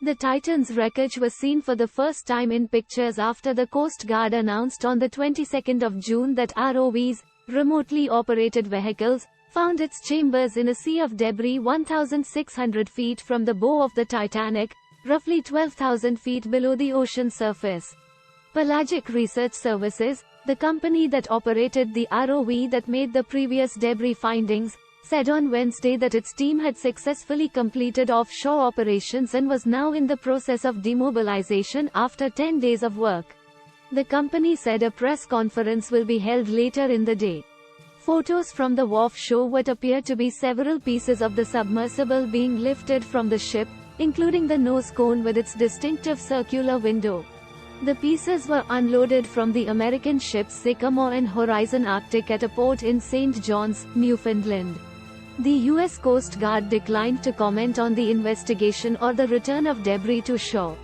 The Titan's wreckage was seen for the first time in pictures after the Coast Guard announced on the 22nd of June that ROVs, remotely operated vehicles, found its chambers in a sea of debris 1,600 feet from the bow of the Titanic, roughly 12,000 feet below the ocean surface. Pelagic Research Services, the company that operated the ROV that made the previous debris findings, said on Wednesday that its team had successfully completed offshore operations and was now in the process of demobilization after 10 days of work. The company said a press conference will be held later in the day. Photos from the wharf show what appear to be several pieces of the submersible being lifted from the ship, including the nose cone with its distinctive circular window. The pieces were unloaded from the American ships Sycamore and Horizon Arctic at a port in St. John's, Newfoundland. The U.S. Coast Guard declined to comment on the investigation or the return of debris to shore.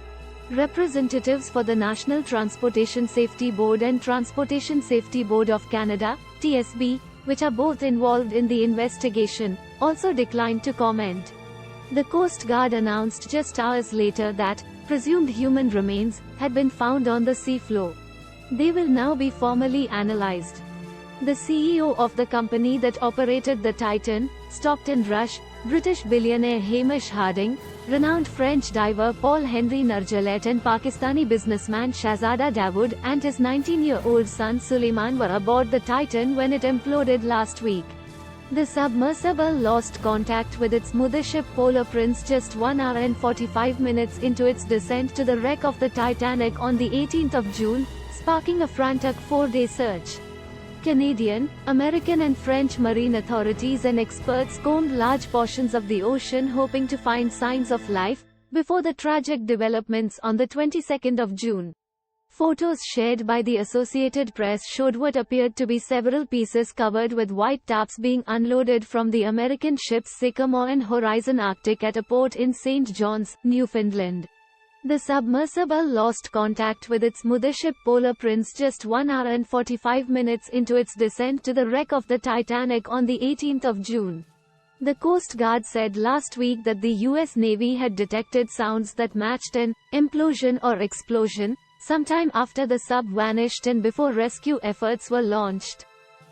Representatives for the National Transportation Safety Board and Transportation Safety Board of Canada, TSB, which are both involved in the investigation, also declined to comment. The Coast Guard announced just hours later that presumed human remains had been found on the seafloor. They will now be formally analyzed. The CEO of the company that operated the Titan, stopped in Rush, British billionaire Hamish Harding, renowned French diver Paul-Henri Nargeolet and Pakistani businessman Shahzada Dawood and his 19-year-old son Suleiman were aboard the Titan when it imploded last week. The submersible lost contact with its mothership Polar Prince just 1 hour and 45 minutes into its descent to the wreck of the Titanic on the 18th of June, sparking a frantic 4-day search. Canadian, American and French marine authorities and experts combed large portions of the ocean hoping to find signs of life, before the tragic developments on the 22nd of June. Photos shared by the Associated Press showed what appeared to be several pieces covered with white tarps being unloaded from the American ships Sycamore and Horizon Arctic at a port in St. John's, Newfoundland. The submersible lost contact with its mothership Polar Prince just 1 hour and 45 minutes into its descent to the wreck of the Titanic on the 18th of June. The Coast Guard said last week that the U.S. Navy had detected sounds that matched an implosion or explosion, sometime after the sub vanished and before rescue efforts were launched.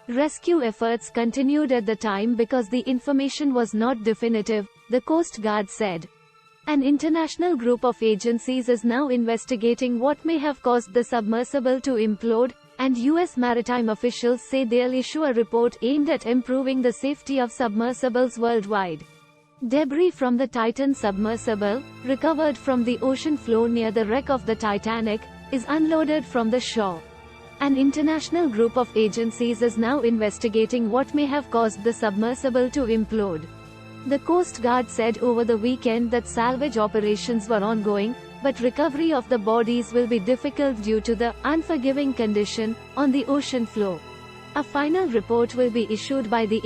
Rescue efforts continued at the time because the information was not definitive, the Coast Guard said. An international group of agencies is now investigating what may have caused the submersible to implode, and U.S. maritime officials say they'll issue a report aimed at improving the safety of submersibles worldwide. Debris from the Titan submersible, recovered from the ocean floor near the wreck of the Titanic, is unloaded from the shore. An international group of agencies is now investigating what may have caused the submersible to implode. The Coast Guard said over the weekend that salvage operations were ongoing, but recovery of the bodies will be difficult due to the unforgiving condition on the ocean floor. A final report will be issued by the